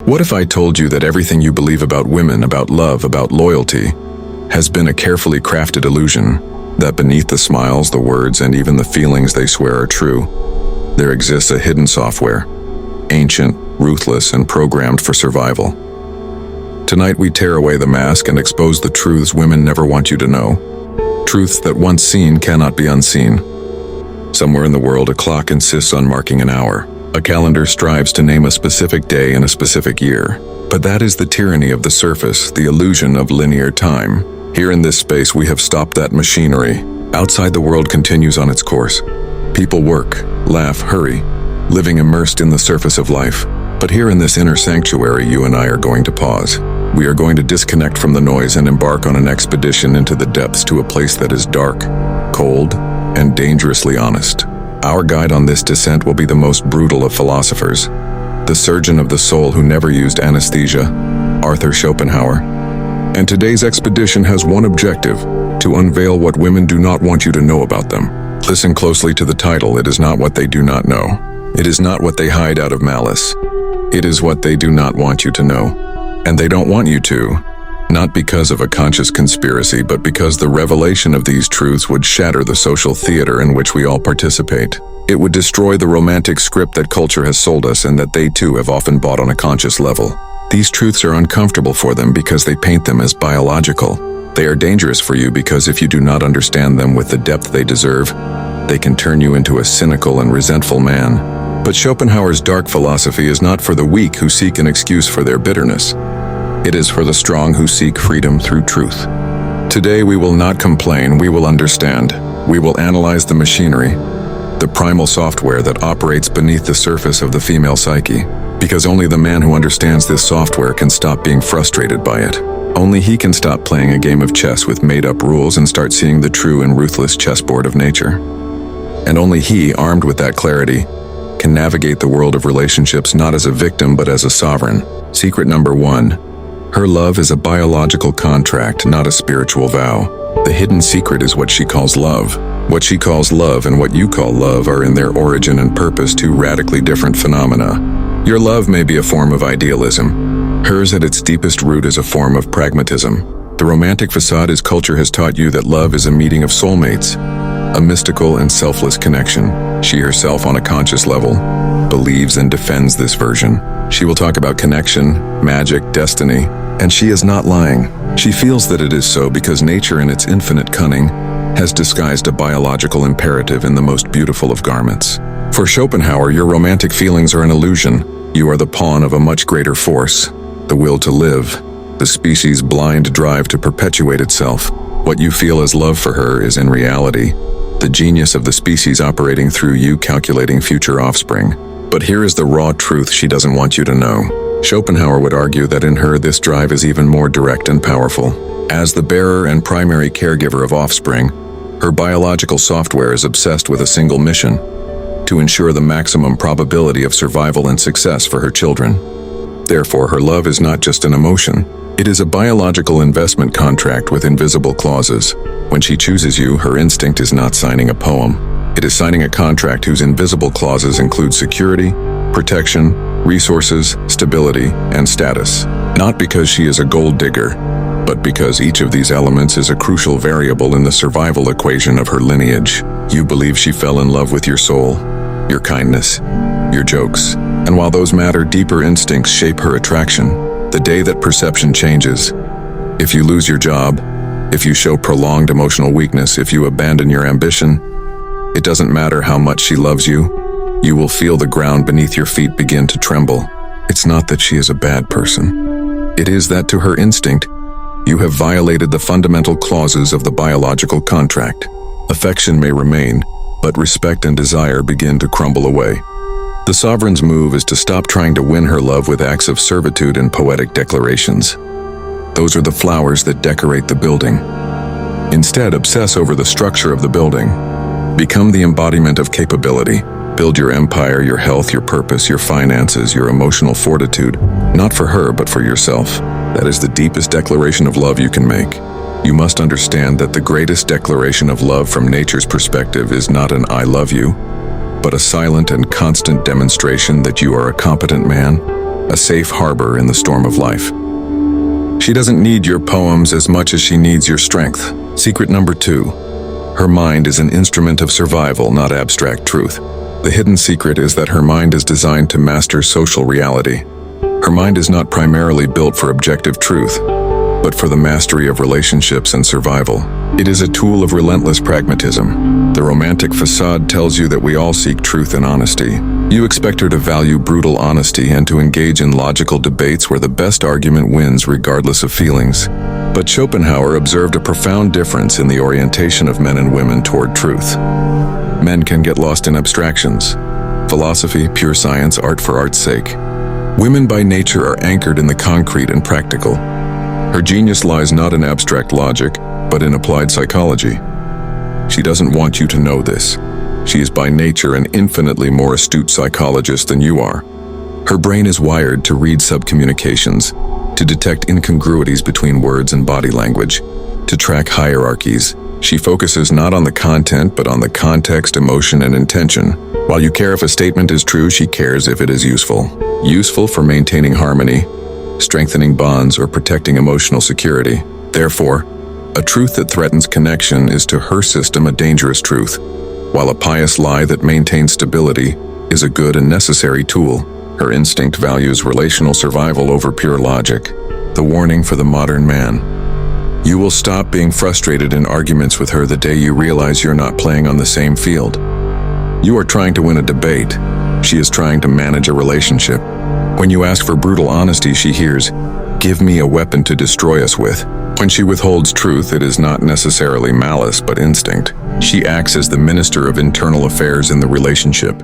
What if I told you that everything you believe about women, about love, about loyalty, has been a carefully crafted illusion, that beneath the smiles, the words, and even the feelings they swear are true, there exists a hidden software, ancient, ruthless, and programmed for survival. Tonight we tear away the mask and expose the truths women never want you to know. Truths that once seen cannot be unseen. Somewhere in the world, a clock insists on marking an hour. A calendar strives to name a specific day in a specific year. But that is the tyranny of the surface, the illusion of linear time. Here in this space, we have stopped that machinery. Outside, the world continues on its course. People work, laugh, hurry, living immersed in the surface of life. But here in this inner sanctuary, you and I are going to pause. We are going to disconnect from the noise and embark on an expedition into the depths to a place that is dark, cold, and dangerously honest. Our guide on this descent will be the most brutal of philosophers, the surgeon of the soul who never used anesthesia, Arthur Schopenhauer. And today's expedition has one objective: to unveil what women do not want you to know about them. Listen closely to the title. It is not what they do not know. It is not what they hide out of malice. It is what they do not want you to know. And they don't want you to. Not because of a conscious conspiracy, but because the revelation of these truths would shatter the social theater in which we all participate. It would destroy the romantic script that culture has sold us and that they too have often bought on a conscious level. These truths are uncomfortable for them because they paint them as biological. They are dangerous for you because if you do not understand them with the depth they deserve, they can turn you into a cynical and resentful man. But Schopenhauer's dark philosophy is not for the weak who seek an excuse for their bitterness. It is for the strong who seek freedom through truth. Today we will not complain, we will understand. We will analyze the machinery, the primal software that operates beneath the surface of the female psyche. Because only the man who understands this software can stop being frustrated by it. Only he can stop playing a game of chess with made-up rules and start seeing the true and ruthless chessboard of nature. And only he, armed with that clarity, can navigate the world of relationships not as a victim but as a sovereign. Secret number 1. Her love is a biological contract, not a spiritual vow. The hidden secret is what she calls love. What she calls love and what you call love are in their origin and purpose two radically different phenomena. Your love may be a form of idealism. Hers at its deepest root is a form of pragmatism. The romantic facade is culture has taught you that love is a meeting of soulmates, a mystical and selfless connection. She herself on a conscious level believes and defends this version. She will talk about connection, magic, destiny, and she is not lying. She feels that it is so because nature in its infinite cunning has disguised a biological imperative in the most beautiful of garments. For Schopenhauer, your romantic feelings are an illusion. You are the pawn of a much greater force, the will to live, the species' blind drive to perpetuate itself. What you feel as love for her is in reality the genius of the species operating through you, calculating future offspring. But here is the raw truth she doesn't want you to know. Schopenhauer would argue that in her this drive is even more direct and powerful. As the bearer and primary caregiver of offspring, her biological software is obsessed with a single mission: to ensure the maximum probability of survival and success for her children. Therefore, her love is not just an emotion. It is a biological investment contract with invisible clauses. When she chooses you, her instinct is not signing a poem. It is signing a contract whose invisible clauses include security, protection, resources, stability, and status. Not because she is a gold digger, but because each of these elements is a crucial variable in the survival equation of her lineage. You believe she fell in love with your soul, your kindness, your jokes. And while those matter, deeper instincts shape her attraction. The day that perception changes, if you lose your job, if you show prolonged emotional weakness, if you abandon your ambition, it doesn't matter how much she loves you, you will feel the ground beneath your feet begin to tremble. It's not that she is a bad person. It is that to her instinct, you have violated the fundamental clauses of the biological contract. Affection may remain, but respect and desire begin to crumble away. The sovereign's move is to stop trying to win her love with acts of servitude and poetic declarations. Those are the flowers that decorate the building. Instead, obsess over the structure of the building. Become the embodiment of capability. Build your empire, your health, your purpose, your finances, your emotional fortitude, not for her, but for yourself. That is the deepest declaration of love you can make. You must understand that the greatest declaration of love from nature's perspective is not an "I love you," but a silent and constant demonstration that you are a competent man, a safe harbor in the storm of life. She doesn't need your poems as much as she needs your strength. Secret number 2. Her mind is an instrument of survival, not abstract truth. The hidden secret is that her mind is designed to master social reality. Her mind is not primarily built for objective truth, but for the mastery of relationships and survival. It is a tool of relentless pragmatism. The romantic facade tells you that we all seek truth and honesty. You expect her to value brutal honesty and to engage in logical debates where the best argument wins regardless of feelings. But Schopenhauer observed a profound difference in the orientation of men and women toward truth. Men can get lost in abstractions. Philosophy, pure science, art for art's sake. Women by nature are anchored in the concrete and practical. Her genius lies not in abstract logic, but in applied psychology. She doesn't want you to know this. She is by nature an infinitely more astute psychologist than you are. Her brain is wired to read subcommunications, to detect incongruities between words and body language, to track hierarchies. She focuses not on the content, but on the context, emotion, and intention. While you care if a statement is true, she cares if it is useful. Useful for maintaining harmony, strengthening bonds, or protecting emotional security. Therefore, a truth that threatens connection is to her system a dangerous truth, while a pious lie that maintains stability is a good and necessary tool. Her instinct values relational survival over pure logic. The warning for the modern man. You will stop being frustrated in arguments with her the day you realize you're not playing on the same field. You are trying to win a debate. She is trying to manage a relationship. When you ask for brutal honesty, she hears, "Give me a weapon to destroy us with." When she withholds truth, it is not necessarily malice, but instinct. She acts as the minister of internal affairs in the relationship.